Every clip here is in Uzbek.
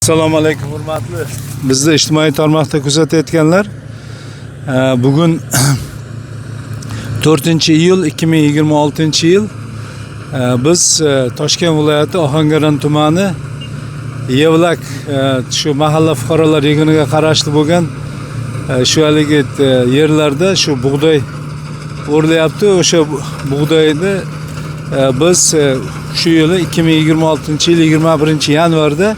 Assalomu alaykum hurmatli bizni ijtimoiy tarmoqda kuzatayotganlar. Bugun 4-iyul 2026-yil biz Toshkent viloyati Ohangaron tumani Yevlak shu mahalla fuqarolar yig'iniga qarashli bo'lgan shu haligi yerlarda shu bug'doy o'rilyapti. O'sha bug'doyni biz shu yili 2026-yil 21-yanvarda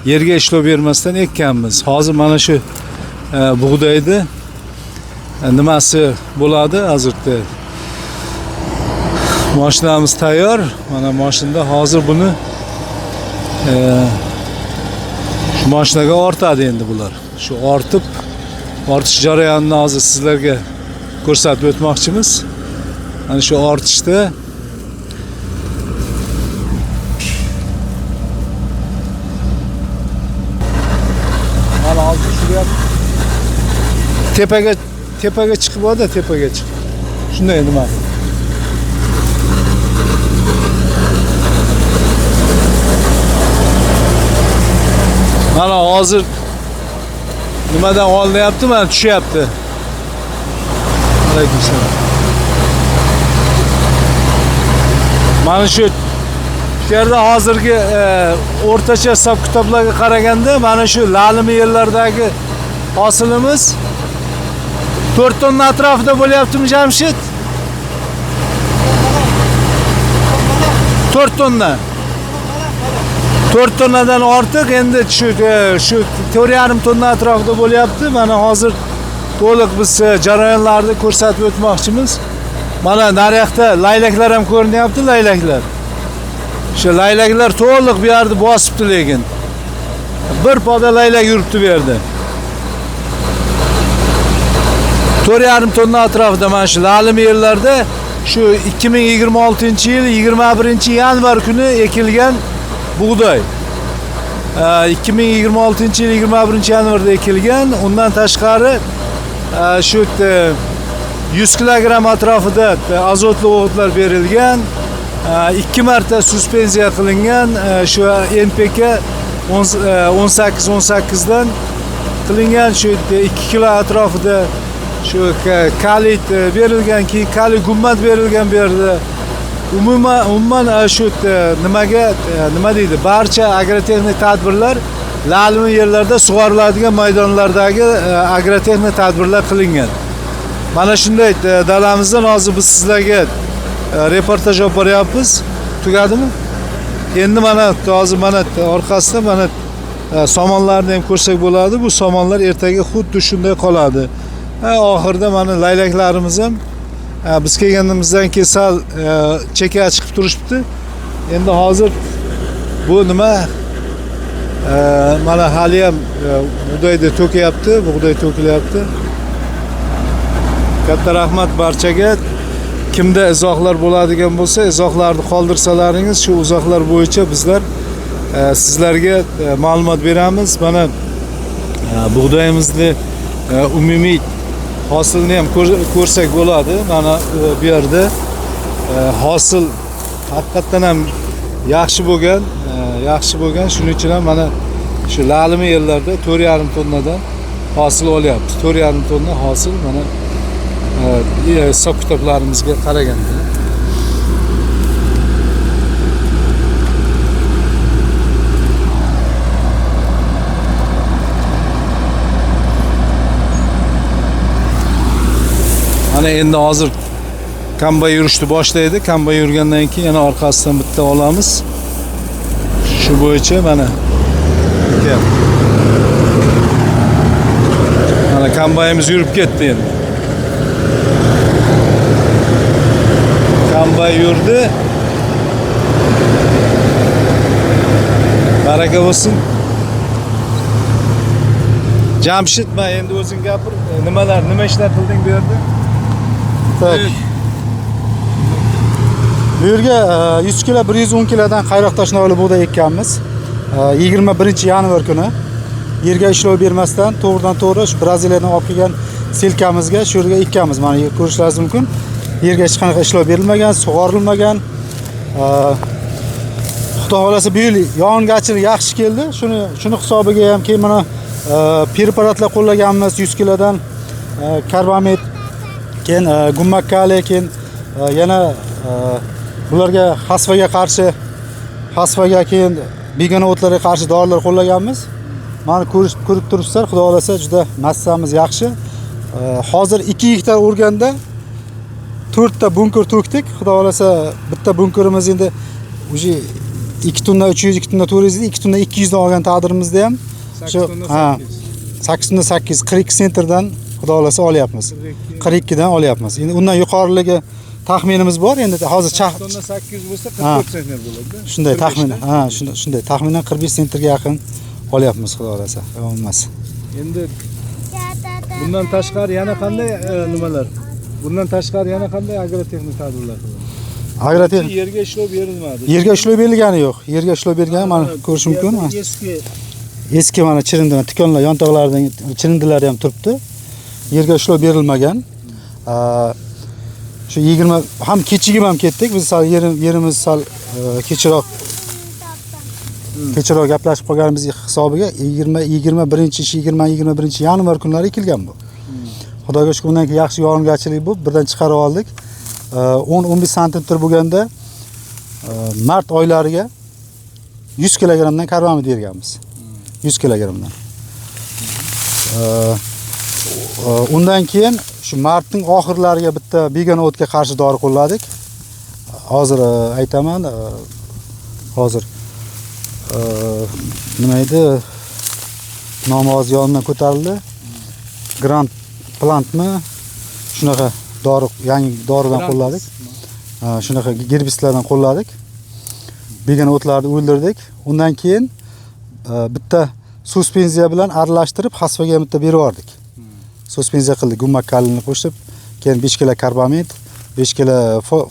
yerga ishlov bermasdan ekkanmiz. Hozir mana shu bug'doyni nimasi bo'ladi? Hozirda mashinamiz tayyor. Mana mashinada hozir buni shu mashinaga ortadi endi bular. Shu ortish jarayonini hozir sizlarga ko'rsatib o'tmoqchimiz. Mana shu ortishda tepaga chiqib oldi, tepaga chiqib. Shunday nima? Mana hozir nimadan olinyapti, mana tushyapti. Alaykumsalom. Mana shu yerda hozirgi o'rtacha hisob-kitoblarga qaraganda mana shu lalimi yerlardagi hosilimiz 4 tonna atrofida bo'lyaptimi Jamshid? 4 tonna. 4 tonnadan ortiq endi shu 4,5 tonna atrofida bo'lyapti. Mana hozir to'liq biz jarayonlarni ko'rsatib o'tmoqchimiz. Mana naryoqda laylaklar ham ko'rinyapti, laylaklar. Shu laylaklar to'liq bu yerda bosibdi, lekin bir poda laylak yuribdi bu yerda. 4,5 tonna atrofida mana shu lalim yerlarda shu 2026-yil 21-yanvar kuni ekilgan bug'doy. 2026-yil 21-yanvarda ekilgan. Undan tashqari shu 100 kilogramm atrofida azotli o'g'itlar berilgan. 2 marta suspenziya qilingan. Shu NPK 18 dan qilingan. Shu 2 kilo atrofida shu kalit berilgan, keyin kali gummat berilgan bu yerda. Umuman shu nima deydi? Barcha agrotexnik tadbirlar lalimi yerlarda sug'oriladigan maydonlardagi agrotexnik tadbirlar qilingan. Mana shunday dalamizdan hozir biz sizlarga reportaj olib boryapmiz. Tugadimi? Endi mana hozir mana orqasida mana somonlarni ham ko'rsak bo'ladi. Bu somonlar ertaga xuddi shunday qoladi. Oxirida mana laylaklarimiz ham biz kelganimizdan keyin sal cheka chiqib turishibdi. Endi hozir bu nima? Mana hali ham bug'doyda to'kyapti, bug'doy to'kilyapti. Katta rahmat barchaga. Kimda izohlar bo'ladigan bo'lsa, izohlarni qoldirsalaringiz, shu izohlar bo'yicha bizlar sizlarga ma'lumot beramiz. Mana bug'doyimizni umumiy hosilni ham ko'rsak bo'ladi. Mana bu yerda hosil haqiqatan ham yaxshi bo'lgan. Shuning uchun ham mana shu lalimi yerlarda 4,5 tonnadan hosil olyapmiz. 4,5 tonna hosil mana hisob kitoblarimizga qaraganda. Mana endi hozir kombay yurishni boshlaydi. Kombay yurgandan keyin yana orqasidan bitta olamiz. Shu bo'yicha mana kombayimiz yurib ketdi endi. Kombay yurdi. Baraka bo'lsin. Jamshid, men endi o'zing gapir. Nima ishlar qilding bu yerda? Bu yerga 100 kilo 110 kilodan qayroq tashnavli bug'doy ekkanmiz. 21-yanvar kuni yerga ishlov bermasdan to'g'ridan-to'g'ri shu Braziliyadan olib kelgan selkamizga shu yerga ekkanmiz. Mana ko'rishingiz mumkin. Yerga hech qanaqa ishlov berilmagan, sug'orilmagan. Xudo xolasa bu yil yog'ingarchilik yaxshi keldi. Shuni hisobiga ham keyin mana preparatlar qo'llaganmiz 100 kilodan karbamid, keyin gummak kali, keyin yana bularga xasvaga keyin begona o'tlarga qarshi dorilar qo'llaganmiz. Mana ko'rib turibsizlar, xudo xolasa juda massamiz yaxshi. Hozir 2 gektar o'rganda 4 ta bunker to'kdik. Xudo xolasa bitta bunkerimiz endi уже 2 tonna 300, 2 tonna 400, 2 tonna 200 dan olgan taqdirimizda ham 8 tonna 8 42 sentrdan xudo xolasa olyapmiz. 42 dan olyapmiz. Endi undan yuqoriligi taxminimiz bor. Endi hozir 8 tonna 800 bo'lsa 44 sentner bo'ladi. Shunday taxminan, shunday taxminan 45 sentrga yaqin olyapmiz xudo xolasa. Emas. Endi bundan tashqari yana qanday nimalar? Bundan tashqari yana qanday agrotexnik tadbirlar qilinadi? Agrotexnik yerga ishlov berilmadi. Yerga ishlov berilgani yo'q. Yerga ishlov bergani mana ko'rish mumkin. Eski mana chirindilar, tikonlar, yontog'laridan chirindilari ham turibdi. Yerga ishlov berilmagan. Shu 20 ham kechigim ham ketdik. Biz sal yerimiz sal kechroq gaplashib qolganimiz hisobiga 21 yanvar kunlari ekilgan bu. Xudoga shukr, undan keyin yaxshi yog'ingarchilik bo'lib, birdan chiqarib oldik. 10-15 santimetr bo'lganda mart oylariga 100 kilogramdan karbamid berganmiz. 100 kilogramdan. Undan keyin shu martning oxirlariga bitta begona o'tga qarshi dori qo'lladik. Hozir aytaman, hozir nima edi? Nomi hozir yonimdan ko'tarildi. Grand Plantmi? Shunaqa dori, yangi doridan qo'lladik. Shunaqa gerbislardan qo'lladik. Begona o'tlarni o'ldirdik. Undan keyin bitta suspenziya bilan aralashtirib xasvaga bitta berib yubordik. Suspenziya qildik, gummak kalini qo'shib, keyin 5 kilo karbamid, 5 kilo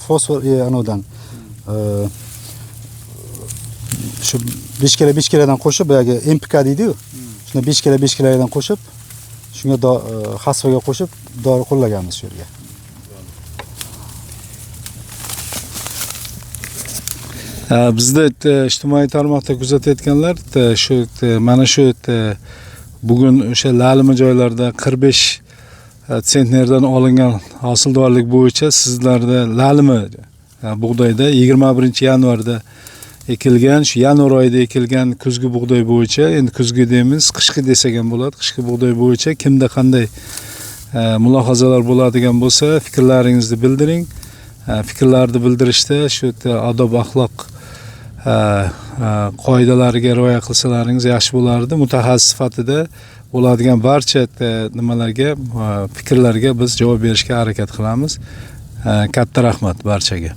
fosfor anodan shu 5 kilodan qo'shib, boyagi MPK deydi-ku. Shuni 5 kilodan qo'shib, shunga xasvaga qo'shib dori qo'llaganmiz shu yerga. Bizda ijtimoiy tarmoqda kuzatayotganlar shu mana shu bugun o'sha lalimi joylarda 45 sentnerdan olingan hosildorlik bo'yicha sizlarda lalimi bug'doyda 21 yanvarda ekilgan, shu yanvar oyida ekilgan kuzgi bug'doy bo'yicha, endi kuzgi deymiz, qishki desak ham bo'ladi, qishki bug'doy bo'yicha kimda qanday mulohazalar bo'ladigan bo'lsa, fikrlaringizni bildiring. Fikrlarni bildirishda shu odob axloq qoidalariga rioya qilsalaringiz yaxshi bo'lardi. Mutaxassis sifatida bo'ladigan barcha nimalarga, fikrlarga biz javob berishga harakat qilamiz. Katta rahmat barchaga.